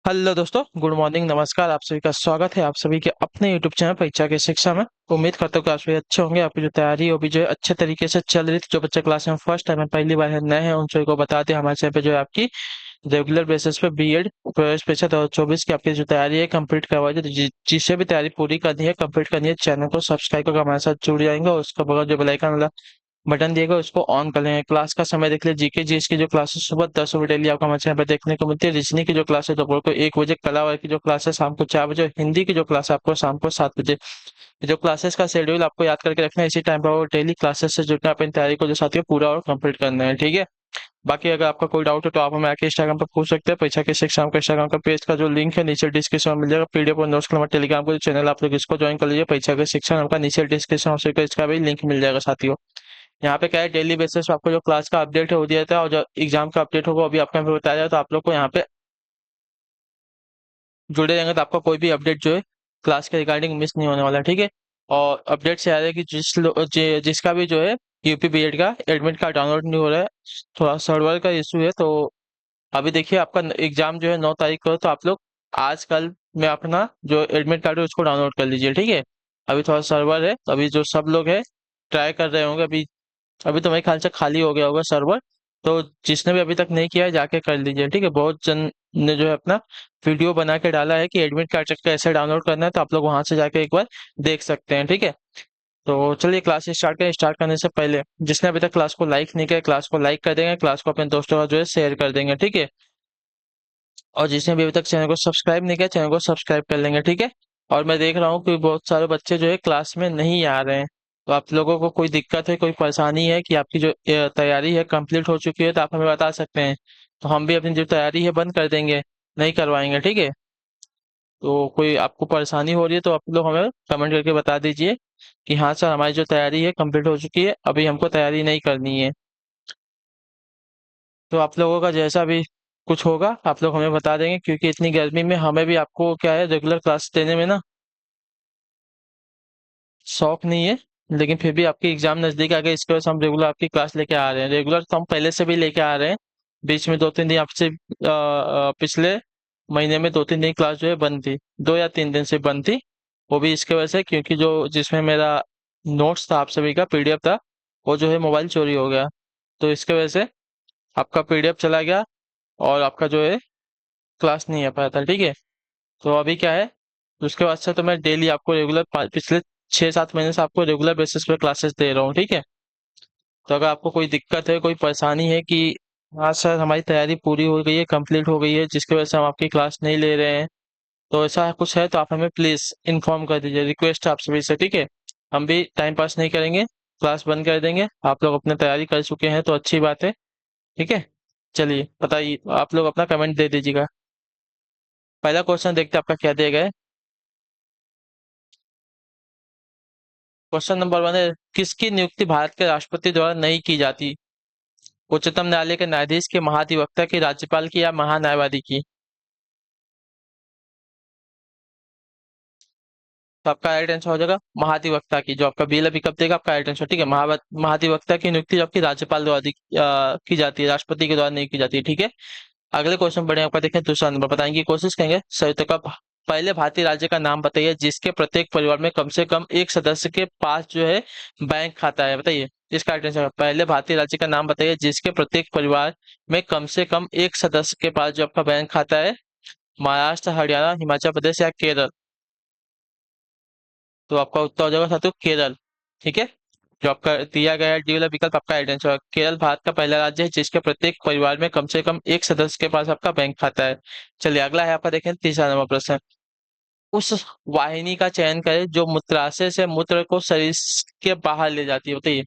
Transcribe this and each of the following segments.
Hello दोस्तों, good morning, नमस्कार। आप सभी का स्वागत है आप सभी के अपने यूट्यूब चैनल परीक्षा की शिक्षा में। उम्मीद करता हूँ कि आप सभी अच्छे होंगे। आपकी जो तैयारी है वो भी जो है अच्छे तरीके से चल रही थी। जो बच्चे क्लास में फर्स्ट टाइम है, पहली बार है, नए हैं, उन सभी को बता दें हमारे चैनल पे जो है आपकी रेगुलर बेसिस पे बीएड प्रवेश परीक्षा 2024 की आपकी जो तैयारी है कंप्लीट करवाई जाए। जिससे भी तैयारी पूरी करनी है, कंप्लीट करनी है, चैनल को सब्सक्राइब करके हमारे साथ जुड़ जाएंगे और उसका बगल जो बेल आइकन वाला बटन दिएगा उसको ऑन कर लेंगे। क्लास का समय देख लीजिए। जीके जीएस की जो क्लासेस सुबह 10 बजे डेली आपको हमारे चैनल पर देखने को मिलती है। रीजनिंग की जो क्लास है दोपहर को 1 बजे, कला वाला की जो क्लास है शाम को 4 बजे, हिंदी की जो क्लास है आपको शाम को 7 बजे। जो क्लासेस का शेड्यूल आपको याद करके रखना है, इसी टाइम पर वो डेली क्लासेस से जुड़ना, अपनी तैयारी को जो साथी है पूरा और कंप्लीट करना है, ठीक है। बाकी अगर आपका कोई डाउट है तो आप हमें आके इंस्टाग्राम पर पूछ सकते हैं। परीक्षा के शिक्षा का इंस्टाग्राम का पेज का जो लिंक है नीचे डिस्क्रिप्शन में मिल जाएगा। पीडीएफ और नोट्स के लिए टेलीग्राम का जो चैनल आप लोग इसको ज्वाइन कर लीजिए। परीक्षा के शिक्षा नाम का नीचे डिस्क्रिप्शन इसका भी लिंक मिल जाएगा साथियों। यहाँ पे क्या है, डेली बेसिस पे आपको जो क्लास का अपडेट है वो दिया जाता है और जो एग्जाम का अपडेट होगा वो भी आपको यहाँ पे बताया जाए। तो आप लोग को यहाँ पे जुड़े रहेंगे तो आपका कोई भी अपडेट जो है क्लास के रिगार्डिंग मिस नहीं होने वाला, ठीक है। और अपडेट से आ रहा है कि जिसका भी जो है यूपी बीएड का एडमिट कार्ड डाउनलोड नहीं हो रहा है, थोड़ा सर्वर का इशू है। तो अभी देखिए आपका एग्जाम जो है 9 तारीख को है, तो आप लोग आज कल में अपना जो एडमिट कार्ड है उसको डाउनलोड कर लीजिए, ठीक है। अभी थोड़ा सर्वर है, तो अभी जो सब लोग है ट्राई कर रहे होंगे। अभी अभी तो मेरे ख्याल से खाली हो गया होगा सर्वर। तो जिसने भी अभी तक नहीं किया है जाके कर लीजिए, ठीक है। बहुत जन ने जो है अपना वीडियो बना के डाला है कि एडमिट कार्ड कैसे डाउनलोड करना है, तो आप लोग वहां से जाके एक बार देख सकते हैं, ठीक है। तो चलिए क्लास स्टार्ट करें। स्टार्ट करने से पहले जिसने अभी तक क्लास को लाइक नहीं किया, क्लास को लाइक कर देंगे, क्लास को अपने दोस्तों का जो है शेयर कर देंगे, ठीक है। और जिसने भी अभी तक चैनल को सब्सक्राइब नहीं किया, चैनल को सब्सक्राइब कर लेंगे, ठीक है। और मैं देख रहा हूँ कि बहुत सारे बच्चे जो है क्लास में नहीं आ रहे हैं। तो आप लोगों को कोई दिक्कत है, कोई परेशानी है कि आपकी जो तैयारी है कंप्लीट हो चुकी है, तो आप हमें बता सकते हैं। तो हम भी अपनी जो तैयारी है बंद कर देंगे, नहीं करवाएंगे, ठीक है। तो कोई आपको परेशानी हो रही है तो आप लोग हमें कमेंट करके बता दीजिए कि हाँ सर, हमारी जो तैयारी है कंप्लीट हो चुकी है, अभी हमको तैयारी नहीं करनी है। तो आप लोगों का जैसा भी कुछ होगा आप लोग हमें बता देंगे, क्योंकि इतनी गर्मी में हमें भी आपको क्या है रेगुलर क्लास देने में ना शौक नहीं है। लेकिन फिर भी आपकी एग्जाम नजदीक आ गए, इसकी वजह से हम रेगुलर आपकी क्लास लेके आ रहे हैं। रेगुलर तो हम पहले से भी लेके आ रहे हैं। बीच में 2-3 दिन आपसे पिछले महीने में 2-3 दिन क्लास जो है बंद थी, 2 या 3 दिन से बंद थी। वो भी इसके वजह से क्योंकि जो जिसमें मेरा नोट्स था आप सभी का पीडीएफ था, वो जो है मोबाइल चोरी हो गया। तो इसके वजह से आपका पीडीएफ चला गया और आपका जो है क्लास नहीं आ पाया था, ठीक है। तो अभी क्या है, उसके बाद से तो मैं डेली आपको रेगुलर पिछले 6-7 महीने से आपको रेगुलर बेसिस पे क्लासेस दे रहा हूँ, ठीक है। तो अगर आपको कोई दिक्कत है, कोई परेशानी है कि हाँ सर हमारी तैयारी पूरी हो गई है, कंप्लीट हो गई है, जिसकी वजह से हम आपकी क्लास नहीं ले रहे हैं, तो ऐसा कुछ है तो आप हमें प्लीज इन्फॉर्म कर दीजिए। रिक्वेस्ट है आप सभी से, ठीक है। हम भी टाइम पास नहीं करेंगे, क्लास बंद कर देंगे। आप लोग अपने तैयारी कर चुके हैं तो अच्छी बात है, ठीक है। चलिए बताइए, आप लोग अपना कमेंट दे दीजिएगा। पहला क्वेश्चन देखते हैं आपका क्या दिया गया है। क्वेश्चन नंबर 1 है, किसकी नियुक्ति भारत के राष्ट्रपति द्वारा नहीं की जाती? उच्चतम न्यायालय के न्यायाधीश की, महाधिवक्ता की, राज्यपाल की या महान्यायवादी की? तो आपका राइट आंसर हो जाएगा महाधिवक्ता की। जो आपका बिल अभी कब देगा आपका राइट आंसर, ठीक है। महाधिवक्ता की नियुक्ति जो आपकी राज्यपाल द्वारा की जाती है, राष्ट्रपति के द्वारा नहीं की जाती है, ठीक है। अगले क्वेश्चन पढ़े आपका, देखें दूसरा नंबर, बताने की कोशिश करेंगे। संयुक्त का पहले भारतीय राज्य का नाम बताइए जिसके प्रत्येक परिवार में कम से कम एक सदस्य के पास जो है बैंक खाता है, बताइए। इसका राइट आंसर, पहले भारतीय राज्य का नाम बताइए जिसके प्रत्येक परिवार में कम से कम एक सदस्य के पास जो आपका बैंक खाता है। महाराष्ट्र, हरियाणा, हिमाचल प्रदेश या केरल? तो आपका उत्तर हो जाएगा साथियों केरल, ठीक है। जो आपका दिया गया है डी वाला विकल्प आपका राइट आंसर है। केरल भारत का पहला राज्य है जिसके प्रत्येक परिवार में कम से कम एक सदस्य के पास आपका बैंक खाता है। चलिए अगला है आपका, देखें तीसरा नंबर प्रश्न। उस वाहिनी का चयन करें जो मूत्राशय से मूत्र को शरीर के बाहर ले जाती है, बताइए।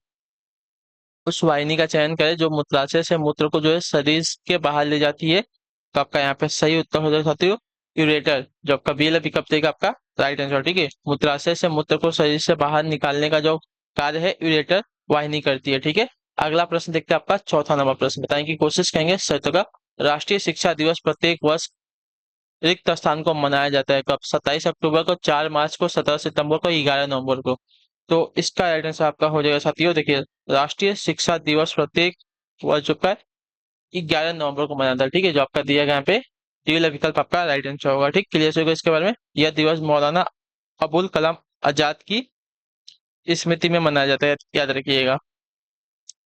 उस वाहिनी का चयन करें जो मूत्राशय से मूत्र को जो है शरीर के बाहर ले जाती है। तो आपका यहाँ पे सही उत्तर हो जाएगा साथियों यूरेटर। जो आपका बी वाला विकल्प देगा आपका राइट आंसर, ठीक है। मूत्राशय से मूत्र को शरीर से बाहर निकालने का जो कार्य है यूरेटर वाहिनी करती है, ठीक है। अगला प्रश्न देखते हैं आपका चौथा नंबर प्रश्न, बताने की कोशिश करेंगे सत्य का। राष्ट्रीय शिक्षा दिवस प्रत्येक वर्ष रिक्त स्थान को मनाया जाता है कब? 27 अक्टूबर को, 4 मार्च को, 17 सितंबर को, 11 नवंबर को? तो इसका राइट आंसर आपका हो जाएगा साथियों, देखिए राष्ट्रीय शिक्षा दिवस प्रत्येक वर्ष जो का 11 नवंबर को मनाया था, ठीक है। जो आपका दिया गया यहाँ पे ये वाला विकल्प आपका राइट आंसर होगा। ठीक, क्लियर होगा इसके बारे में। यह दिवस मौलाना अबुल कलाम आजाद की स्मृति में मनाया जाता है, याद रखिएगा।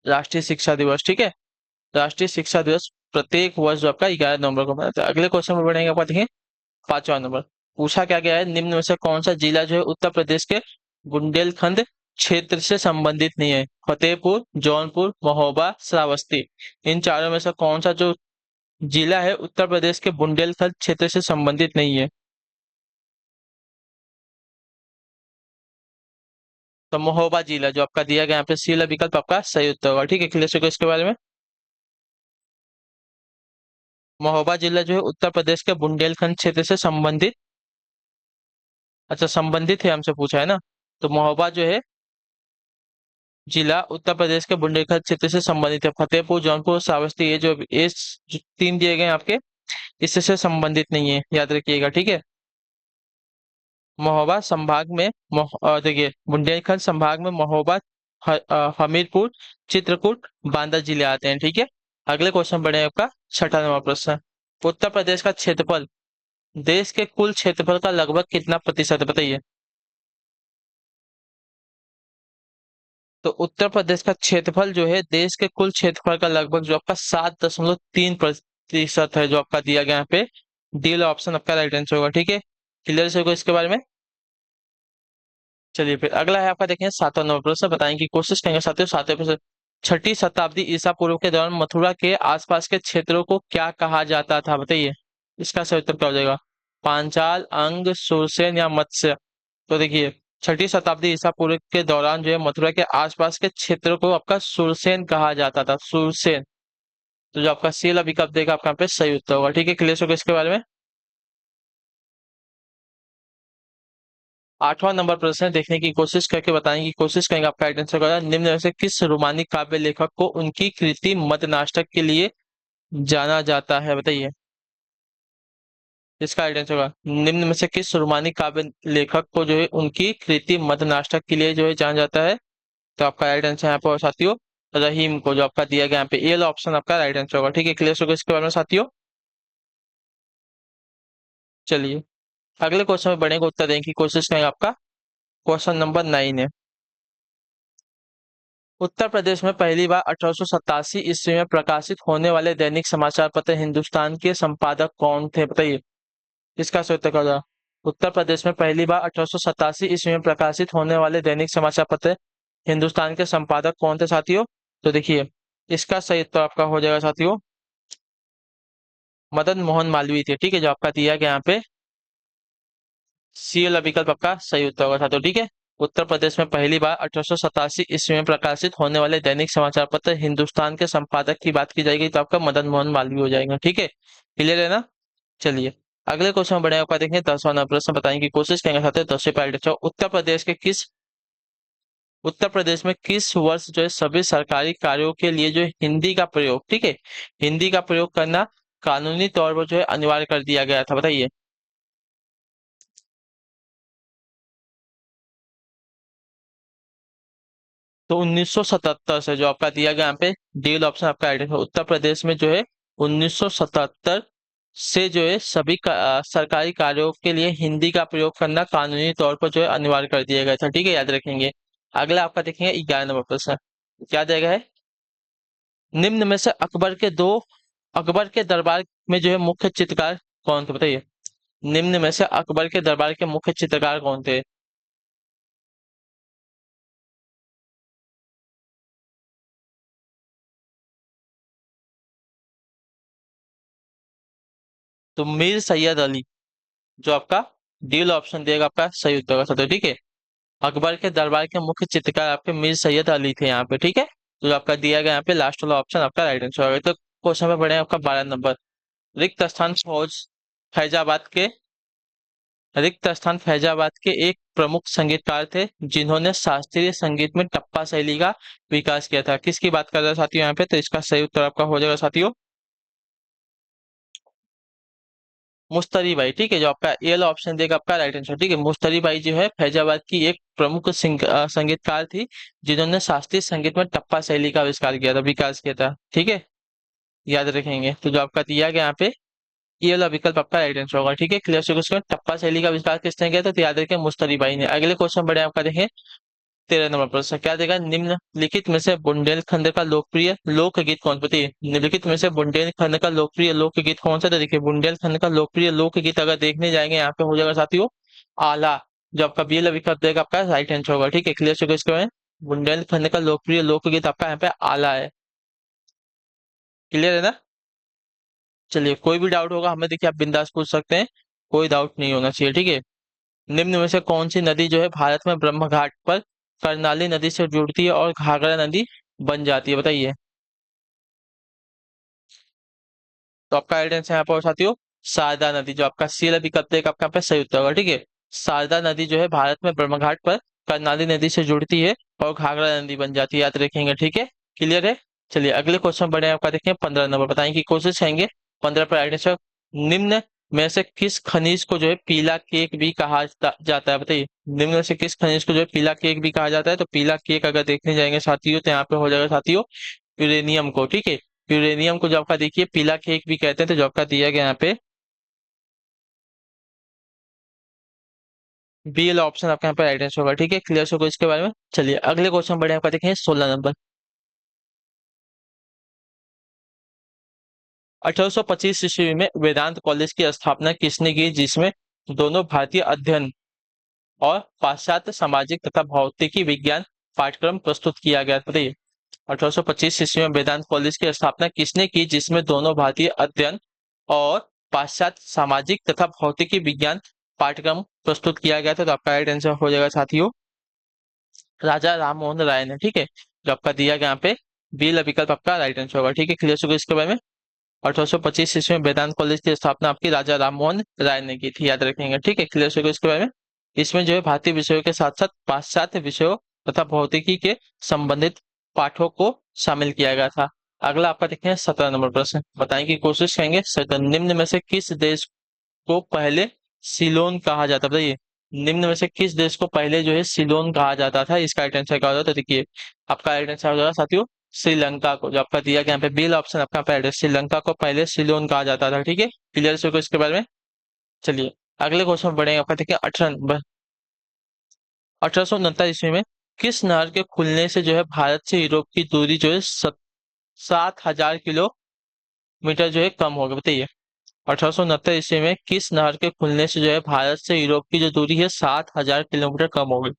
राष्ट्रीय शिक्षा दिवस, ठीक है, राष्ट्रीय शिक्षा दिवस प्रत्येक वर्ष जो आपका 11 नवंबर को मनाता है। अगले क्वेश्चन में बढ़ेंगे, आपका देखिए 5वां नंबर। पूछा क्या गया है, निम्न में से कौन सा जिला जो है उत्तर प्रदेश के बुंदेलखंड क्षेत्र से संबंधित नहीं है? फतेहपुर, जौनपुर, महोबा, श्रावस्ती। इन चारों में से कौन सा जो जिला है उत्तर प्रदेश के बुंदेलखंड क्षेत्र से संबंधित नहीं है? तो महोबा जिला जो आपका दिया गया यहाँ पे सी वाला विकल्प आपका सही उत्तर होगा। ठीक है, क्लियर होगा इसके बारे में। महोबा जिला जो है उत्तर प्रदेश के बुंदेलखंड क्षेत्र से संबंधित, अच्छा संबंधित है हमसे पूछा है ना, तो महोबा जो है जिला उत्तर प्रदेश के बुंदेलखंड क्षेत्र से संबंधित है। फतेहपुर, जौनपुर, श्रावस्ती, ये जो तीन दिए गए हैं आपके, इससे से संबंधित नहीं है, याद रखिएगा। ठीक है, महोबा संभाग में देखिए बुंदेलखंड संभाग में महोबा, हमीरपुर, चित्रकूट, बांदा जिले आते हैं। ठीक है, अगले क्वेश्चन बढ़े आपका 6वां प्रश्न। उत्तर प्रदेश का क्षेत्रफल देश के कुल क्षेत्रफल का लगभग कितना प्रतिशत, बताइए। तो उत्तर प्रदेश का क्षेत्रफल जो है देश के कुल क्षेत्रफल का लगभग जो आपका 7.3% है, जो आपका दिया गया यहाँ पे। डी वाला ऑप्शन आपका राइट आंसर होगा। ठीक है, क्लियर होगा इसके बारे में। चलिए फिर अगला है आपका, देखें 7वां नंबर प्रश्न। बताएं की कोशिश करेंगे साथियों। 7वें प्रश्न, 6ठी शताब्दी ईसा पूर्व के दौरान मथुरा के आसपास के क्षेत्रों को क्या कहा जाता था, बताइए। इसका सही उत्तर क्या हो जाएगा? पांचाल, अंग, सुरसेन या मत्स्य। तो देखिए 6ठी शताब्दी ईसा पूर्व के दौरान जो है मथुरा के आसपास के क्षेत्र को आपका सुरसेन कहा जाता था, सुरसेन। तो जो आपका सी वाला विकल्प देगा आपका यहाँ पे सही उत्तर होगा। ठीक है, क्लियर होगा इसके बारे में। 8वां नंबर प्रश्न देखने की कोशिश करके बताने की कोशिश करेंगे आपका आंसर होगा। निम्न में से किस रोमानी काव्य लेखक को उनकी कृति मदनाष्टक के लिए जाना जाता है, बताइए। इसका आंसर होगा, निम्न में से किस रोमानी काव्य लेखक को जो है उनकी कृति मदनाष्टक के लिए जो है जाना जाता है? तो आपका राइट आंसर यहाँ पर साथियों रहीम को, जो आपका दिया गया यहाँ पे ए वाला ऑप्शन आपका राइट आंसर होगा। ठीक है, क्लियर होगा इसके बारे में साथियों। चलिए अगले क्वेश्चन में बढ़ेंगे, उत्तर देने की कोशिश करेंगे। आपका क्वेश्चन नंबर 9 है। उत्तर प्रदेश में पहली बार 1887 ईस्वी में प्रकाशित होने वाले दैनिक समाचार पत्र हिंदुस्तान के संपादक कौन थे, बताइए। इसका सही उत्तर क्या होगा? उत्तर प्रदेश में पहली बार 1887 ईस्वी में प्रकाशित होने वाले दैनिक समाचार पत्र हिंदुस्तान के संपादक कौन थे साथियों? तो देखिए इसका सही उत्तर आपका हो जाएगा साथियों मदन मोहन मालवीय थे। ठीक है, जो आपका दिया गया यहाँ पे सी वाला विकल्प आपका सही उत्तर होगा साथियों। ठीक है, उत्तर प्रदेश में पहली बार 1887 ईस्वी में प्रकाशित होने वाले दैनिक समाचार पत्र हिंदुस्तान के संपादक की बात की जाएगी तो आपका मदन मोहन मालवीय हो जाएगा। ठीक है, क्लियर है ना। चलिए अगले क्वेश्चन में बढ़े, आपका देखेंगे 10वां प्रश्न। बताने की कोशिश करेंगे साथियों 10वें पार्ट। उत्तर प्रदेश में किस वर्ष जो है सभी सरकारी कार्यों के लिए जो है हिंदी का प्रयोग, ठीक है, हिंदी का प्रयोग करना कानूनी तौर पर जो है अनिवार्य कर दिया गया था, बताइए। तो 1977 से, जो आपका दिया गया यहाँ पे डील ऑप्शन आपका राइट है। उत्तर प्रदेश में जो है 1977 से जो है सभी सरकारी कार्यों के लिए हिंदी का प्रयोग करना कानूनी तौर पर जो है अनिवार्य कर दिया गया था। ठीक है, याद रखेंगे। अगला आपका देखेंगे 11 नंबर प्रश्न। क्या देगा है, निम्न में से अकबर के दरबार में जो है मुख्य चित्रकार कौन थे, बताइए। निम्न में से अकबर के दरबार के मुख्य चित्रकार कौन थे? तो मीर सैयद अली, जो आपका डील ऑप्शन देगा आपका सही उत्तर होगा साथियों। ठीक है, अकबर के दरबार के मुख्य चित्रकार आपके मीर सैयद अली थे यहाँ पे। ठीक है, तो जो आपका दिया गया यहाँ पे लास्ट वाला ऑप्शन आपका राइट आंसर होगा। तो क्वेश्चन में बढ़े आपका 12 नंबर। रिक्त स्थान फौज फैजाबाद के रिक्त स्थान फैजाबाद के एक प्रमुख संगीतकार थे जिन्होंने शास्त्रीय संगीत में टप्पा शैली का विकास किया था। किसकी बात कर रहे हैं साथियों यहाँ पे? तो इसका सही उत्तर आपका हो जाएगा साथियों मुस्तरी भाई। ठीक है, जो आपका ए वाला ऑप्शन देगा आपका राइट आंसर। ठीक है, मुस्तरी भाई जो है फैजाबाद की एक प्रमुख संगीतकार थी जिन्होंने शास्त्रीय संगीत में टप्पा शैली का आविष्कार किया था, विकास किया था। ठीक है, याद रखेंगे। तो जो आपका दिया गया यहाँ पे ये वाला विकल्प आपका राइट आंसर होगा। ठीक है, क्लियर से क्वेश्चन। टप्पा शैली का आविष्कार किसने किया था? तो याद रखिए मुस्तरी बाई ने। अगले क्वेश्चन बढ़े आपका देखें 13 नंबर प्रश्न क्या देगा? निम्नलिखित में से बुंदेलखंड का लोकप्रिय लोकगीत कौन? बताइए, निम्नलिखित में से बुंदेलखंड का लोकप्रिय लोकगीत कौन सा? तो देखिए बुंदेलखंड का लोकप्रिय लोकगीत अगर देखने जाएंगे यहाँ पे हो जाएगा साथियों आला। जो आपका बी वाला विकल्प देगा आपका राइट आंसर होगा। ठीक है, क्लियर से इसके बारे में। बुंदेलखंड का लोकप्रिय लोकगीत आपका यहाँ पे आला है। क्लियर है ना? चलिए, कोई भी डाउट होगा हमें देखिए आप बिंदास पूछ सकते हैं, कोई डाउट नहीं होना चाहिए। ठीक है, निम्न में से कौन सी नदी जो है भारत में ब्रह्म घाट पर कर्नाली नदी से जुड़ती है और घाघरा नदी बन जाती है? बताइए। तो आपका आइडेंस यहाँ पर साथियों शारदा नदी। जो आपका सी वाला विकल्प देगा आपका यहाँ पे सही उत्तर होगा। ठीक है, शारदा नदी जो है भारत में ब्रह्म घाट पर कर्नाली नदी से जुड़ती है और घाघरा नदी बन जाती है, याद रखेंगे। ठीक है, क्लियर है? चलिए अगले क्वेश्चन बढ़े आपका देखें 15 नंबर। बताएं की कोशिश करेंगे 15 पर आइडेंस। निम्न में से किस खनिज को जो है पीला केक भी कहा जाता है? बताइए, निम्न में से किस खनिज को जो है पीला केक भी कहा जाता है? तो पीला केक अगर देखने जाएंगे साथियों तो यहाँ पे हो जाएगा साथियों यूरेनियम को। ठीक है, यूरेनियम को जो आपका देखिए पीला केक भी कहते हैं। तो जो आपका दिया गया यहाँ पे बी वाला ऑप्शन आपका यहाँ पे राइट आंसर होगा। ठीक है, क्लियर होगा इसके बारे में। चलिए अगले क्वेश्चन बढ़े आपका देखें 16 नंबर। 1825 ईस्वी में वेदांत कॉलेज की स्थापना किसने की जिसमें दोनों भारतीय अध्ययन और पाश्चात्य सामाजिक तथा भौतिकी विज्ञान पाठ्यक्रम प्रस्तुत किया गया? बताइए, 1825 ईस्वी में वेदांत कॉलेज की स्थापना किसने की जिसमें दोनों भारतीय अध्ययन और पाश्चात्य सामाजिक तथा भौतिकी विज्ञान पाठ्यक्रम प्रस्तुत किया गया था? तो आपका राइट आंसर हो जाएगा साथियों राजा राम मोहन राय ने। ठीक है, जो आपका दिया गया यहाँ पे बी विकल्प आपका राइट आंसर होगा। ठीक है, क्लियर होगा इसके बारे में। 1825 ईस्वी में वेदांत कॉलेज की स्थापना आपकी राजा राम मोहन राय ने की थी, याद रखेंगे। ठीक है, क्लियर होगा इसके बारे में। इसमें जो है भारतीय विषयों के साथ साथ पाश्चात्य विषयों तथा भौतिकी के संबंधित पाठों को शामिल किया गया था। अगला आपका देखते हैं 17 नंबर प्रश्न। बताएं की कोशिश करेंगे निम्न में से किस देश को पहले सिलोन कहा जाता? बताइए, निम्न में से किस देश को पहले जो है सिलोन कहा जाता था? इसका राइट आंसर क्या होगा? तो देखिए आपका राइट आंसर हो जाएगा साथियों श्रीलंका को। जो आपका दिया गया यहाँ पे बी ऑप्शन आपका पहले श्रीलंका को पहले सिलोन कहा जाता था। ठीक है, क्लियर से इसके बारे में। चलिए अगले क्वेश्चन बढ़ेंगे आपका देखिए 18 नंबर। 1869 ईस्वी में किस नहर के खुलने से जो है भारत से यूरोप की दूरी जो है 7,000 किलोमीटर जो है कम होगी? बताइए, 1869 ईस्वी में किस नहर के खुलने से जो है भारत से यूरोप की जो दूरी है 7,000 किलोमीटर कम होगी?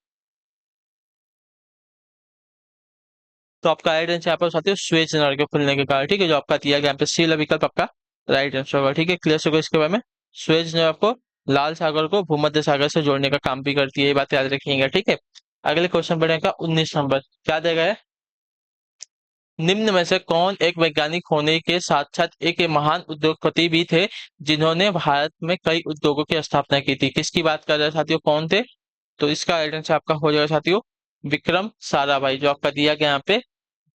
तो आपका राइट आंसर यहाँ पर साथियों स्वेज नहर के खुलने के कारण। ठीक है, जो आपका दिया गया यहाँ पे सी वाला विकल्प आपका राइट आंसर होगा। ठीक है, क्लियर होगा इसके बारे में। स्वेज नहर आपको लाल सागर को भूमध्य सागर से जोड़ने का काम भी करती है, ये बात याद रखिएगा। ठीक है, अगले क्वेश्चन बढ़ेगा 19 नंबर। क्या देगा है? निम्न में से कौन एक वैज्ञानिक होने के साथ साथ एक महान उद्योगपति भी थे जिन्होंने भारत में कई उद्योगों की स्थापना की थी? किसकी बात कर रहे हैं साथियों, कौन थे? तो इसका राइट आंसर आपका हो जाएगा साथियों विक्रम साराभाई। जो आपका दिया गया यहाँ पे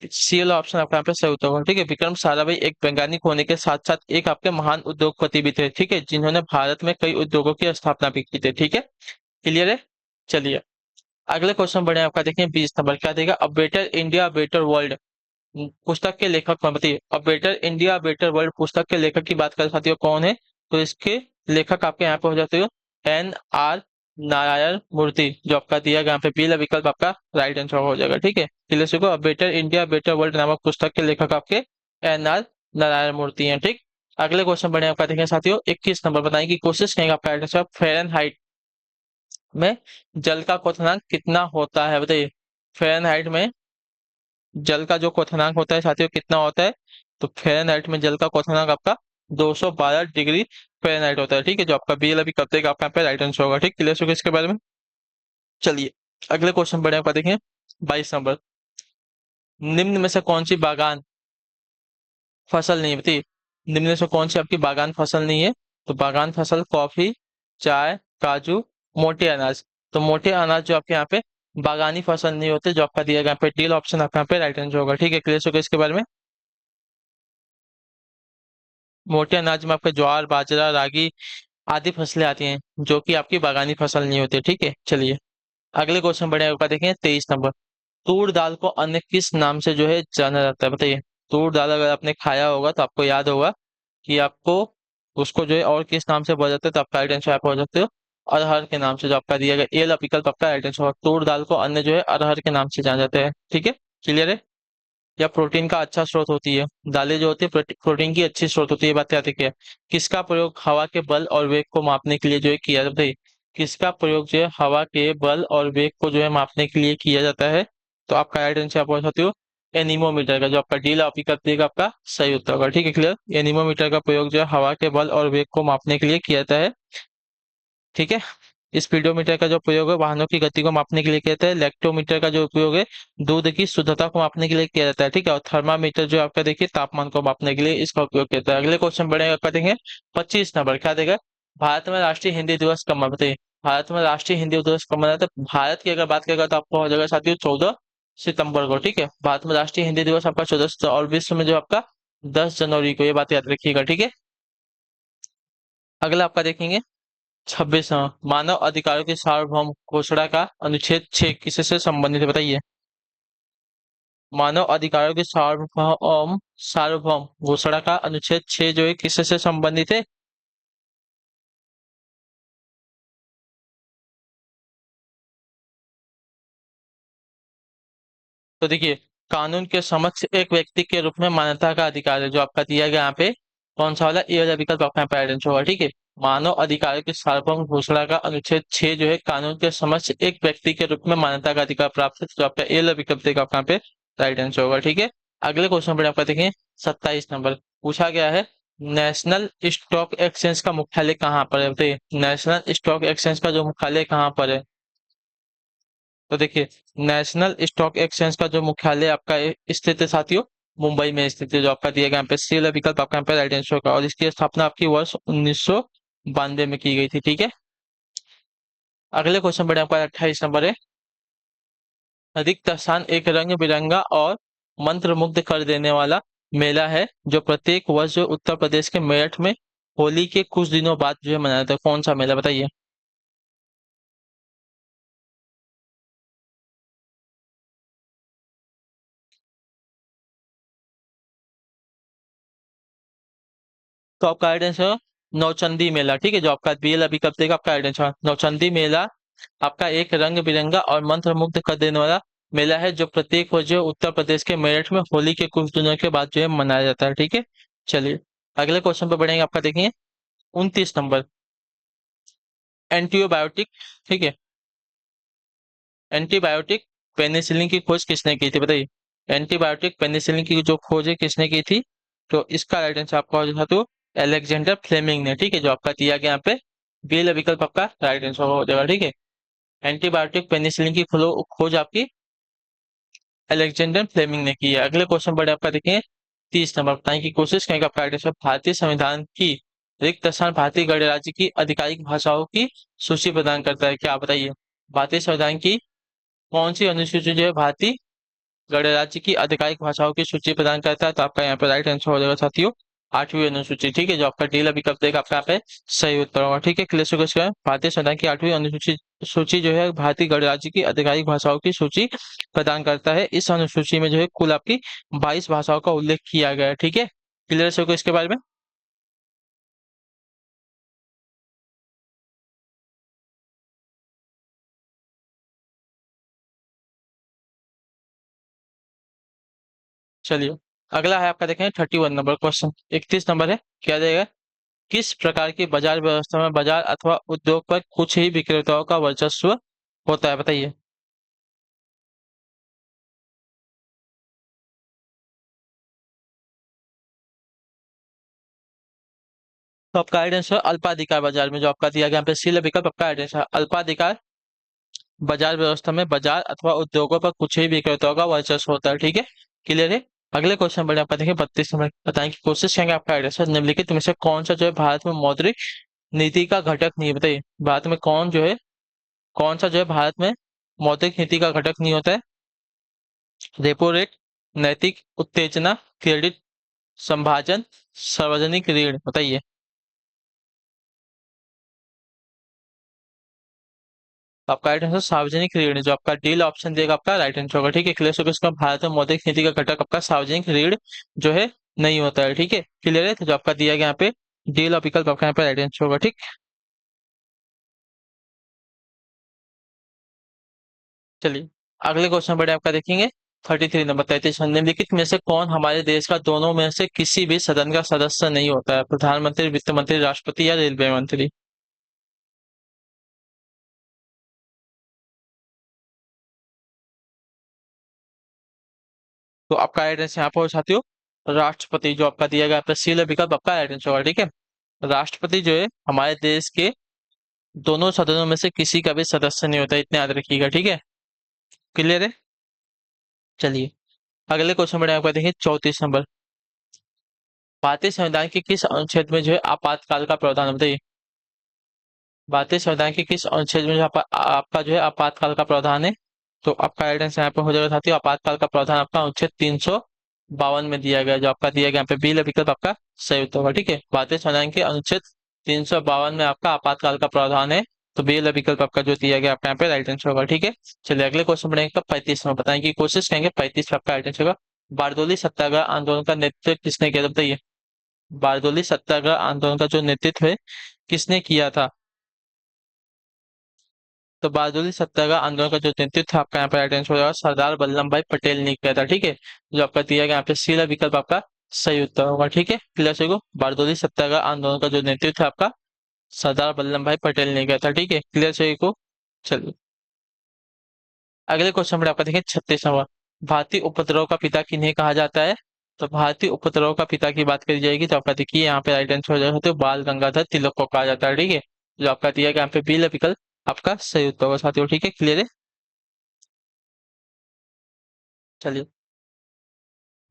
सी वाला ऑप्शन आपका यहाँ पे सही उत्तर होगा। ठीक है, विक्रम साराभाई एक वैज्ञानिक होने के साथ साथ एक आपके महान उद्योगपति भी थे। ठीक है, जिन्होंने भारत में कई उद्योगों की स्थापना भी की थी। ठीक है, क्लियर है? चलिए अगले क्वेश्चन बढ़े आपका देखें 20 नंबर। क्या देगा? A better India better world पुस्तक के लेखक कौन? बताइए, a better India better world पुस्तक के लेखक की बात करें साथियों कौन है? तो इसके लेखक आपके यहाँ पे हो जाते हो NR नारायण मूर्ति। जो आपका दिया गया यहाँ पे पीला विकल्प आपका राइट आंसर हो जाएगा। ठीक है, क्लियर से a better India better world नामक पुस्तक के लेखक आपके NR नारायण मूर्ति हैं। ठीक, अगले क्वेश्चन बढ़े आपका देखें साथियों 21 नंबर। बताएं की कोशिश करेंगे आपका राइट आंसर फ़ारेनहाइट में जल का क्वथनांक कितना होता है? बताइए, फ़ारेनहाइट में जल का जो क्वथनांक होता है साथियों कितना होता है? तो फ़ारेनहाइट में जल का क्वथनांक आपका 212 डिग्री फ़ारेनहाइट होता है। ठीक है, जो आपका बी अभी कब तक आपका यहाँ पे राइट आंसर होगा। ठीक, क्लियर होगा इसके बारे में। चलिए अगले क्वेश्चन बढ़े आपका देखें 22 नंबर। निम्न में से कौन सी बागान फसल नहीं है? बताइए, निम्न में से कौन सी आपकी बागान फसल नहीं है? तो बागान फसल कॉफी, चाय, काजू, मोटे अनाज। तो मोटे अनाज जो आपके यहाँ पे बागानी फसल नहीं होते। जो आपका दिया गया यहाँ पे डी ऑप्शन आपका यहाँ पे राइट आंसर होगा। ठीक है, क्लियर होगा इसके बारे में। मोटे अनाज में आपके ज्वार बाजरा रागी आदि फसलें आती हैं जो कि आपकी बागानी फसल नहीं होती। ठीक है, चलिए अगले क्वेश्चन बढ़े आपका देखें 23 नंबर। तूर दाल को अन्य किस नाम से जो है जाना जाता है? बताइए, तूर दाल अगर आपने खाया होगा तो आपको याद होगा कि आपको उसको जो है और किस नाम से बोला जाता है, तो आपका राइट आंसर आप हो सकते हो अरहर के नाम से, जो आपका दिया गया ए वाला विकल्प आपका राइट आंसर होगा। तूर दाल को अन्य जो है अरहर के नाम से जाना जाता है, ठीक है, क्लियर है। या प्रोटीन का अच्छा स्रोत होती है, दालें जो होती है प्रोटीन की अच्छी स्रोत होती है, ये बात याद रखिए। किसका प्रयोग हवा के बल और वेग को मापने के लिए जो है किया जाता है, किसका प्रयोग जो है हवा के बल और वेग को जो है मापने के लिए किया जाता है, तो आपका राइट आंसर आप बोल सकते हो एनीमोमीटर का, जो आपका डी लॉपिकल देगा आपका सही उत्तर होगा, ठीक है, क्लियर। एनीमोमीटर का प्रयोग जो है हवा के बल और वेग को मापने के लिए किया जाता है, ठीक है। स्पीडोमीटर का जो प्रयोग है वाहनों की गति को मापने के लिए किया जाता है। लेक्टोमीटर का जो उपयोग है दूध की शुद्धता को मापने के लिए किया जाता है, ठीक है। और थर्मामीटर जो आपका देखिए तापमान को मापने के लिए इसका उपयोग किया जाता है। अगले क्वेश्चन बढ़ेगा, आपका देखेंगे 25 नंबर, क्या देगा, भारत में राष्ट्रीय हिंदी दिवस कब मनाते हैं। भारत में राष्ट्रीय हिंदी दिवस कब मनाते हैं, भारत की अगर बात करेगा तो आपको हो जाएगा साथियों 14 सितंबर को, ठीक है। भारत में राष्ट्रीय हिंदी दिवस आपका 14 और विश्व में जो आपका 10 जनवरी को, ये बात याद रखिएगा, ठीक है। अगला आपका देखेंगे 26वां, मानव अधिकारों की सार्वभौम घोषणा का अनुच्छेद 6 किससे संबंधित है, बताइए। मानव अधिकारों की सार्वभौम सार्वभौम घोषणा का अनुच्छेद 6 जो है किससे संबंधित है, तो देखिए, कानून के समक्ष एक व्यक्ति के रूप में मान्यता का अधिकार है, जो आपका दिया गया यहाँ पे कौन सा वाला ए वाला विकल्प आपका यहाँ पे आइडेंट होगा, ठीक है। मानव अधिकारों की सार्वभौम घोषणा का अनुच्छेद 6 जो है कानून के समक्ष एक व्यक्ति के रूप में मान्यता का अधिकार प्राप्त है, जो आपका ए वाला विकल्प देगा आपका यहाँ पे राइट आंसर होगा, ठीक है। अगले क्वेश्चन पर आपका देखें 27 नंबर, पूछा गया है नेशनल स्टॉक एक्सचेंज का मुख्यालय कहाँ पर है, बताइए नेशनल स्टॉक एक्सचेंज का जो मुख्यालय कहाँ पर है, तो देखिए नेशनल स्टॉक एक्सचेंज का जो मुख्यालय आपका स्थित है साथियों मुंबई में स्थित है, जो आपका दिया गया यहाँ पे सी वाला विकल्प आपका यहाँ पे राइट आंसर होगा। और इसकी स्थापना आपकी वर्ष 1992 में की गई थी, ठीक है। अगले क्वेश्चन पर आपका 28 नंबर है, रिक्त स्थान एक रंग बिरंगा और मंत्र मुग्ध कर देने वाला मेला है, जो प्रत्येक वर्ष जो उत्तर प्रदेश के मेरठ में होली के कुछ दिनों बाद जो है मनाया जाता है, कौन सा मेला, बताइए। तो आपका गाइडेंस है नौचंदी मेला, ठीक है, जो आपका बीएल अभी कब देगा आपका गाइडेंस है नौचंदी मेला, आपका एक रंग बिरंगा और मंत्र मुग्ध कर देने वाला मेला है, जो प्रत्येक वर्ष जो उत्तर प्रदेश के मेरठ में होली के कुछ दिनों के बाद जो है मनाया जाता है, ठीक है। चलिए अगले क्वेश्चन पे बढ़ेंगे, आपका देखिए 29 नंबर, एंटीबायोटिक, ठीक है, एंटीबायोटिक पेनिसिलिन की खोज किसने की थी, बताइए। एंटीबायोटिक पेनिसिलिन की जो खोज है किसने की थी, तो इसका राइट आंसर आपका हो जाता तो एलेक्जेंडर फ्लेमिंग ने, ठीक है, जो आपका दिया गया यहाँ पे बी विकल्प आपका राइट आंसर हो जाएगा, ठीक है। एंटीबायोटिक पेनिसिलिन की खोज आपकी अलेक्जेंडर फ्लेमिंग ने की है। अगले क्वेश्चन पर आपका देखें 30 नंबर, बताने की कोशिश करेंगे, आपका राइट आंसर भारतीय संविधान की रिक्त स्थान भारतीय गणराज्य की आधिकारिक भाषाओं की सूची प्रदान करता है, क्या आप बताइए। भारतीय संविधान की कौन सी अनुसूची जो है भारतीय गणराज्य की आधिकारिक भाषाओं की सूची प्रदान करता है, तो आपका यहाँ पे राइट आंसर हो जाएगा साथियों 8वीं अनुसूची, ठीक है, जो आपका डी विकल्प देगा आपका यहाँ पे सही उत्तर होगा, ठीक है, क्लियर हो गया। भारतीय संविधान की 8वीं अनुसूची सूची जो है भारतीय गणराज्य की आधिकारिक भाषाओं की सूची प्रदान करता है। इस अनुसूची में जो है कुल आपकी 22 भाषाओं का उल्लेख किया गया है, ठीक है, क्लियर हो गया इसके बारे में। चलिए अगला है आपका देखें 31 नंबर क्वेश्चन, 31 नंबर है, क्या देगा, किस प्रकार की बाजार व्यवस्था में बाजार अथवा उद्योग पर कुछ ही विक्रेताओं का वर्चस्व होता है, बताइए। तो आपका गाइडेंस है अल्पाधिकार बाजार में, जो आपका दिया गया यहाँ पे सी विकल्प आपका गाइडेंस है अल्पाधिकार बाजार व्यवस्था में बाजार अथवा उद्योगों पर कुछ ही विक्रेताओं का वर्चस्व होता है, ठीक है, क्लियर है। अगले क्वेश्चन पर आपका देखिए 32 नंबर, बताने की कोशिश करेंगे, आपका गाइडेंस है निम्नलिखित में से कौन सा जो है भारत में मौद्रिक नीति का घटक नहीं है, बताइए। भारत में कौन सा जो है भारत में मौद्रिक नीति का घटक नहीं होता है, रेपो रेट, नैतिक उत्तेजना, क्रेडिट संभाजन, सार्वजनिक ऋण, बताइए। आपका राइट आंसर सार्वजनिक ऋण, जो आपका डील ऑप्शन देगा आपका राइट आंसर होगा, ठीक है, क्लियर होगा इसका। भारत में मौद्रिक नीति का घटक आपका सार्वजनिक ऋण जो है नहीं होता है, ठीक है, क्लियर है, तो जो आपका दिया गया यहाँ पे डी वाला विकल्प आपका यहाँ पे राइट आंसर होगा। ठीक, चलिए अगले क्वेश्चन बढ़े आपका देखेंगे। 33 नंबर, 33, निम्नलिखित में से कौन हमारे देश का दोनों में से किसी भी सदन का सदस्य नहीं होता है? प्रधानमंत्री, वित्त मंत्री, राष्ट्रपति या रेलवे मंत्री? तो आपका राइट आंसर यहाँ पर साथियों राष्ट्रपति, जो आपका दिया गया आपका सी वाला विकल्प आपका राइट आंसर होगा। ठीक है, राष्ट्रपति जो है हमारे देश के दोनों सदनों में से किसी का भी सदस्य नहीं होता, इतना याद रखिएगा। ठीक है, क्लियर है। चलिए अगले क्वेश्चन में आपका देखिए 34 नंबर, भारतीय संविधान के किस अनुच्छेद में जो है आपातकाल का प्रावधान है? बताइए, भारतीय संविधान के किस अनुच्छेद में जो आपका जो है आपातकाल का प्रावधान है? तो आपका राइट आंसर यहाँ पे हो जाएगा साथियों, आपातकाल का प्रावधान आपका अनुच्छेद 352 में दिया गया, जो आपका दिया गया यहाँ पे बी विकल्प आपका सही उत्तर होगा। ठीक है, भारतीय संविधान के अनुच्छेद 352 में आपका आपातकाल का प्रावधान है, तो बी विकल्प आपका जो दिया गया आपका यहाँ पे राइट आंसर होगा। ठीक है, चलिए अगले क्वेश्चन बढ़ेंगे 35 में, बताएं की कोशिश करेंगे 35 में आपका राइट आंसर होगा। बारदोली सत्याग्रह आंदोलन का नेतृत्व किसने किया था? बताइए, बारदोली सत्याग्रह आंदोलन का जो नेतृत्व है किसने किया था? तो बहादुरी सत्याग्रह आंदोलन का जो नेतृत्व आपका यहाँ पे राइट आंसर हो जाएगा सरदार वल्लभ भाई पटेल ने किया था। ठीक है, जो आपका दिया गया यहाँ पे सीधा विकल्प आपका सही उत्तर होगा। ठीक है, क्लियर से को बारदोली सत्याग्रह आंदोलन का जो नेतृत्व है आपका सरदार वल्लभ भाई पटेल ने किया था। ठीक है, क्लियर से को। चलिए अगले क्वेश्चन में आपका देखें 36वां, भारतीय उपद्रव का पिता किन्हें कहा जाता है? तो भारतीय उपद्रव का पिता की बात करी जाएगी तो आपका देखिए यहाँ पे राइट आंसर हो जाएगा तो बाल गंगाधर तिलक को कहा जाता है। ठीक है, जो आपका दिया गया यहाँ पे बी विकल्प आपका सही उत्तर होगा साथियों। ठीक है, क्लियर है। चलिए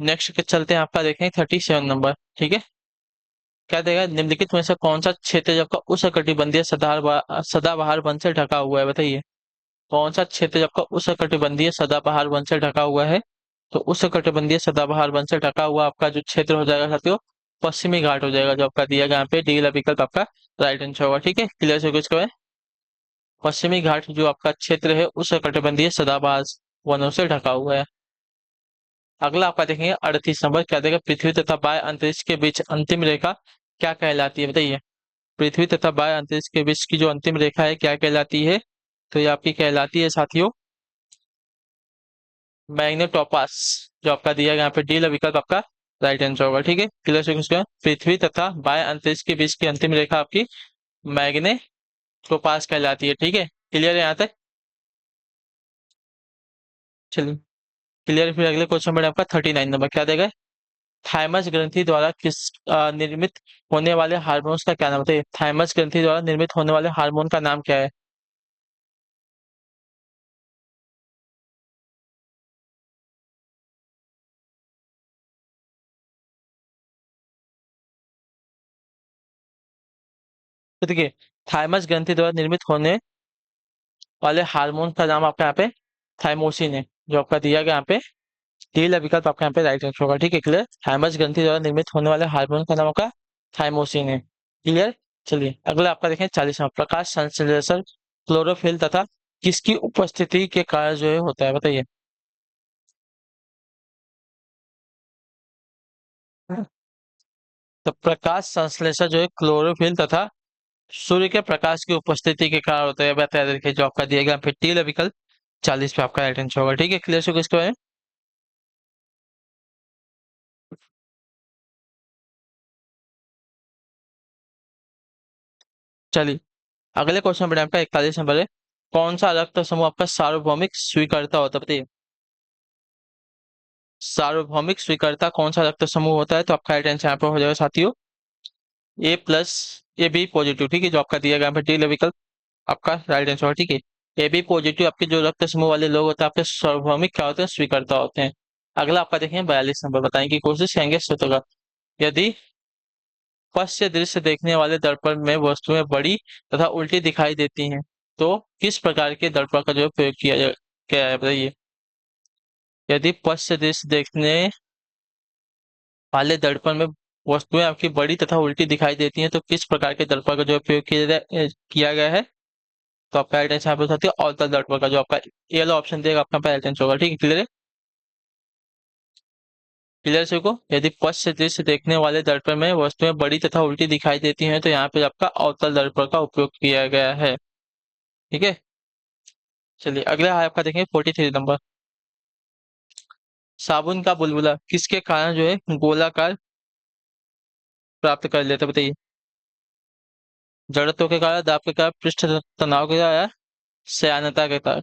नेक्स्ट के चलते हैं, आपका देखें 37 नंबर। ठीक है, क्या देगा, निम्नलिखित में से कौन सा क्षेत्र जब का उष्णकटिबंधीय सदाबहार वन से ढका हुआ है? बताइए, कौन सा क्षेत्र जब का उष्णकटिबंधीय सदाबहार वन से ढका हुआ है? तो उष्णकटिबंधीय सदाबहार वन से ढका हुआ आपका जो क्षेत्र हो जाएगा साथियों पश्चिमी घाट हो जाएगा, जो आपका दिया गया यहाँ पे डी वाला विकल्प आपका राइट आंसर होगा। ठीक है, क्लियर से कुछ कहें, पश्चिमी घाट जो आपका क्षेत्र है उष्णकटिबंधीय सदाबहार वनों से ढका हुआ है। अगला आपका देखेंगे 38 नंबर, क्या देगा, पृथ्वी तथा बाह्य अंतरिक्ष के बीच अंतिम रेखा क्या कहलाती है? बताइए, पृथ्वी तथा बाह्य अंतरिक्ष के बीच की जो अंतिम रेखा है क्या कहलाती है? तो ये आपकी कहलाती है साथियों मैग्नेटोपास, जो आपका दिया गया यहाँ पे डी विकल्प आपका राइट आंसर होगा। ठीक है, क्लियर से क्वेश्चन, पृथ्वी तथा बाह्य अंतरिक्ष के बीच की अंतिम रेखा आपकी मैग्नेटोपास कहलाती है। ठीक है, क्लियर है यहाँ तक। चलिए क्लियर, फिर अगले क्वेश्चन में आपका 39 नंबर, क्या देगा, थाइमस ग्रंथि द्वारा किस निर्मित होने वाले हार्मोन्स का क्या नाम है? थाइमस ग्रंथि द्वारा निर्मित होने वाले हार्मोन का नाम क्या है? तो देखिए, थाइमस ग्रंथि द्वारा निर्मित होने वाले हार्मोन का नाम आपका यहाँ पे थाइमोसिन है, जो आपका दिया गया यहाँ पे डी विकल्प आपका यहाँ पे राइट आंसर होगा। ठीक है, क्लियर, थाइमस ग्रंथि द्वारा निर्मित होने वाले हार्मोन का नाम आपका थाइमोसिन है। क्लियर, चलिए अगला आपका देखें 40वां, प्रकाश संश्लेषण क्लोरोफिल तथा किसकी उपस्थिति के कारण जो है होता है? बताइए, तो प्रकाश संश्लेषण जो है क्लोरोफिल तथा सूर्य के प्रकाश की उपस्थिति के कारण होता है। बताया देखिए, जो आपका दिया गया फिर टी विकल्प 40 पे आपका राइट आंसर होगा। ठीक है, क्लियर से इसके बारे में। चलिए अगले क्वेश्चन बढ़े, आपका 41 नंबर है, कौन सा रक्त समूह आपका सार्वभौमिक स्वीकर्ता होता है? बताइए, सार्वभौमिक स्वीकर्ता कौन सा रक्त समूह होता है? तो आपका राइट आंसर यहाँ पर हो जाएगा साथियों ए प्लस, ए बी पॉजिटिव। ठीक है, जो आपका दिया गया यहाँ पे टी विकल्प आपका राइट आंसर होगा। ठीक है, ए बी पॉजिटिव आपके जो रक्त समूह वाले लोग होते हैं आपके सार्वभौमिक क्या होते हैं, स्वीकर्ता होते हैं। अगला आपका देखेंगे 42 नंबर, बताएं की कोशिश करेंगे श्रोतों का, यदि पश्च दृश्य देखने वाले दर्पण में वस्तुएं बड़ी तथा उल्टी दिखाई देती हैं तो किस प्रकार के दर्पण का जो प्रयोग किया जाए, क्या है बताइए, यदि पश्च दृश्य देखने वाले दर्पण में वस्तुएं आपकी बड़ी तथा उल्टी दिखाई देती हैं तो किस प्रकार के दर्पण का जो प्रयोग किया गया है? तो आपका राइट आंसर यहाँ पे होती है अवतल दर्पण का, जो आपका ये वाला ऑप्शन देगा आपका राइट आंसर होगा। ठीक है, क्लियर है। क्लियर से को, यदि पश्च से दृश्य देखने वाले दर्पण में वस्तुएं बड़ी तथा उल्टी दिखाई देती हैं तो यहाँ पे आपका अवतल दर्पण का उपयोग किया गया है। ठीक है, चलिए अगला है आपका देखेंगे 43 नंबर। साबुन का बुलबुला किसके कारण जो है गोलाकार प्राप्त कर लेते हैं, बताइए। जड़त्व के कारण, दाब के कारण, पृष्ठ तनाव के कारण, श्यानता के कारण।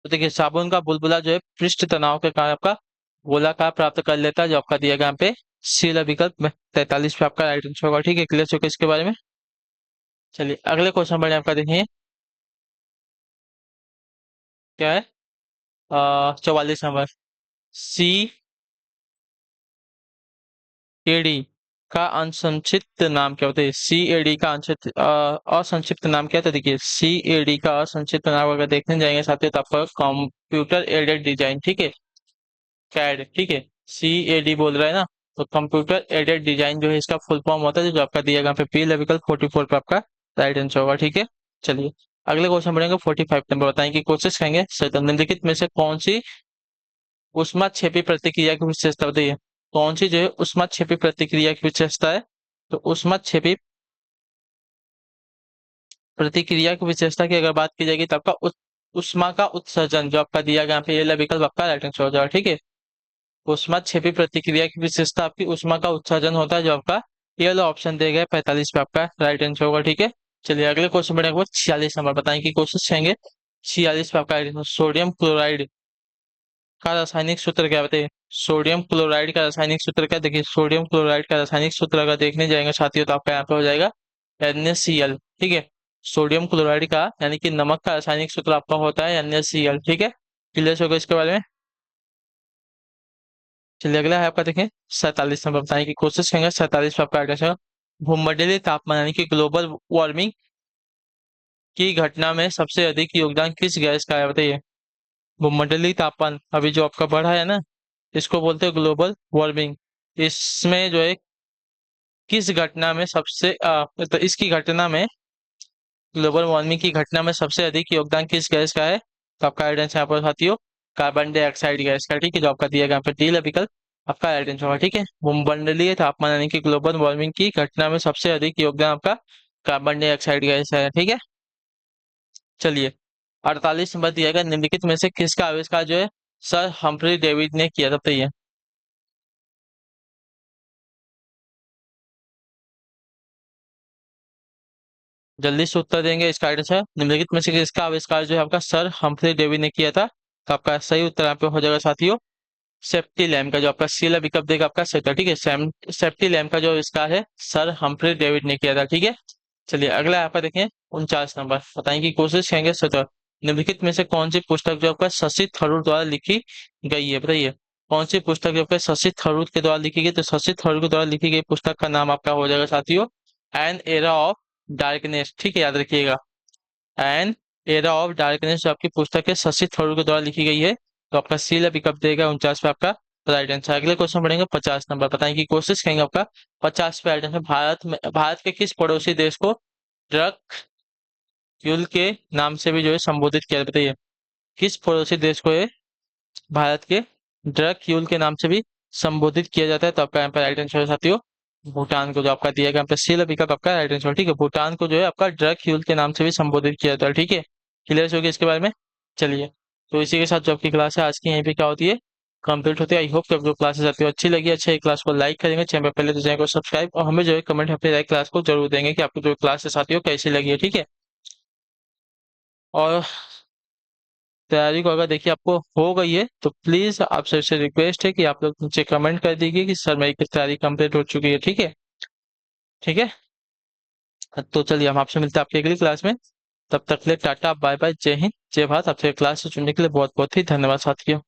तो देखिए साबुन का बुलबुला जो है पृष्ठ तनाव के कारण आपका गोलाकार प्राप्त कर लेता है, जो आपका दिया गया यहाँ पे सी वाला विकल्प में 43 पे आपका राइट आंसर होगा। ठीक है, क्लियर हो गया इसके बारे में। चलिए अगले क्वेश्चन बढ़े आपका देखिए क्या है। 44 नंबर। सी एडी का असंक्षिप्त नाम क्या होता है? सी एडी का असंक्षिप्त नाम क्या था? देखिए सी एडी का असंक्षिप्त नाम अगर देखने जाएंगे साथियों तो आपका कंप्यूटर एडेड डिजाइन, ठीक है, कैड, ठीक है। सी ए डी बोल रहा है ना, तो कंप्यूटर एडेड डिजाइन जो है इसका फुल फॉर्म होता है, जो आपका दिया गया पे पी लेविकल 44 पे आपका राइट आंसर होगा। ठीक है, चलिए अगले क्वेश्चन बढ़ेंगे 45 नंबर। बताएं कि कोशिश करेंगे निम्नलिखित में से कौन सी ऊष्माक्षेपी प्रतिक्रिया की विशेषता बताइए। कौन सी जो है ऊष्माक्षेपी प्रतिक्रिया की विशेषता है? तो ऊष्माक्षेपी प्रतिक्रिया की विशेषता की अगर बात की जाएगी तो आपका ऊष्मा का उत्सर्जन, जो आपका दिया गया यहाँ पे ये विकल्प आपका राइट आंसर हो जाएगा। ठीक है, ऊष्माक्षेपी प्रतिक्रिया की विशेषता आपकी ऊष्मा का उत्सर्जन होता है, जो आपका ये वाला ऑप्शन दिया गया है 45 पे आपका राइट आंसर होगा। ठीक है, चलिए अगले क्वेश्चन बढ़ेगा 46 नंबर। बताएं कि कोशिश करेंगे 46 पे आपका right answer। सोडियम क्लोराइड का रासायनिक सूत्र क्या बताइए। सोडियम क्लोराइड का रासायनिक सूत्र क्या? देखिए सोडियम क्लोराइड का रासायनिक सूत्र अगर देखने जाएंगे साथियों तो आपका यहाँ पे हो जाएगा NaCl। ठीक है, सोडियम क्लोराइड का यानी कि नमक का रासायनिक सूत्र आपका होता है NaCl। ठीक है, क्लियर होगा इसके बारे में। चलिए अगला है आपका देखें 47 नंबर। बताने की कोशिश करेंगे 47 पे आपका आंसर। भूमंडलीय तापमान यानी कि ग्लोबल वार्मिंग की घटना में सबसे अधिक योगदान किस गैस का है बताइए। भूमंडलीय तापमान अभी जो आपका बढ़ा है ना, इसको बोलते हैं ग्लोबल वार्मिंग। इसमें जो है किस घटना में सबसे तो इसकी घटना में, ग्लोबल वार्मिंग की घटना में सबसे अधिक योगदान किस गैस का है? तो आपका राइट आंसर यहाँ पर साथियों कार्बन डाइऑक्साइड गैस का। ठीक है, जो आपका दिया गया यहाँ पर डी विकल्प आपका राइट आंसर होगा। ठीक है, भूमंडलीय तापमान यानी कि ग्लोबल वार्मिंग की घटना में सबसे अधिक योगदान आपका कार्बन डाइऑक्साइड गैस है। ठीक है, चलिए 48 नंबर दिया गया निम्नलिखित में से किसका आविष्कार जो है सर हम्फ्री डेविड ने किया था बताइए। जल्दी से उत्तर देंगे इसका राइट आंसर। निम्नलिखित में से किसका आविष्कार जो है आपका सर हम्फ्री डेविड ने किया था? तो आपका सही उत्तर यहाँ पे हो जाएगा साथियों सेफ्टी लैम्प का, जो आपका सीला विकल्प देगा आपका सेट। ठीक है, सेफ्टी लैम्प का जो आविष्कार है सर हम्फ्री डेविड ने किया था। ठीक है, चलिए अगला आपका देखें 49 नंबर। बताएं की कोशिश करेंगे सत्रह निम्नलिखित में से कौन सी पुस्तक जो आपका शशि थरूर द्वारा लिखी गई है बताइए। कौन सी पुस्तक जो आपका शशि थरूर के द्वारा लिखी गई? तो शशि थरूर के द्वारा लिखी गई पुस्तक का नाम आपका हो जाएगा साथियों एन एरा ऑफ डार्कनेस। ठीक है, याद रखिएगा एन एरा ऑफ डार्कनेस जो आपकी पुस्तक है शशि थरूर के द्वारा लिखी गई है। तो आपका सी पिकअप देगा 49 पे आपका राइट आंसर। अगले क्वेश्चन बढ़ेंगे 50 नंबर। बताएं की कोशिश करेंगे आपका 50 पे राइट आंसर। भारत के किस पड़ोसी देश को ड्रग युल के नाम से भी जो है संबोधित किया जाता है बताइए। किस पड़ोसी देश को ये भारत के ड्रग युल के नाम से भी संबोधित किया जाता है? तो आपका यहाँ पे राइट आंसर है साथियों भूटान को, जो आपका दिया गया यहाँ पे सी विकल्प आपका राइट आंसर। ठीक है, भूटान को जो है आपका ड्रग युल के नाम से भी संबोधित किया जाता है। ठीक है, क्लियर हो गया इसके बारे में। चलिए तो इसी के साथ जो आपकी क्लास है आज की यहीं पे क्या होती है कंप्लीट होती है। आई होप कि जो क्लासेस आती है अच्छी लगी, अच्छा क्लास को लाइक करेंगे, चैनल पे पहले तो चैनल को सब्सक्राइब, और हमें जो है कमेंट अपनी राय क्लास को जरूर देंगे कि आपको जो क्लासेस आती है कैसी लगी है। ठीक है, और तैयारी को अगर देखिए आपको हो गई है तो प्लीज आपसे से रिक्वेस्ट है कि आप लोग नीचे कमेंट कर दीजिए कि सर मेरी तैयारी कंप्लीट हो चुकी है। ठीक है, ठीक है, तो चलिए हम आपसे मिलते हैं आपकी अगली क्लास में। तब तक के लिए टाटा बाय बाय, जय हिंद जय भारत। आपसे क्लास से चुनने के लिए बहुत बहुत ही धन्यवाद साथियों।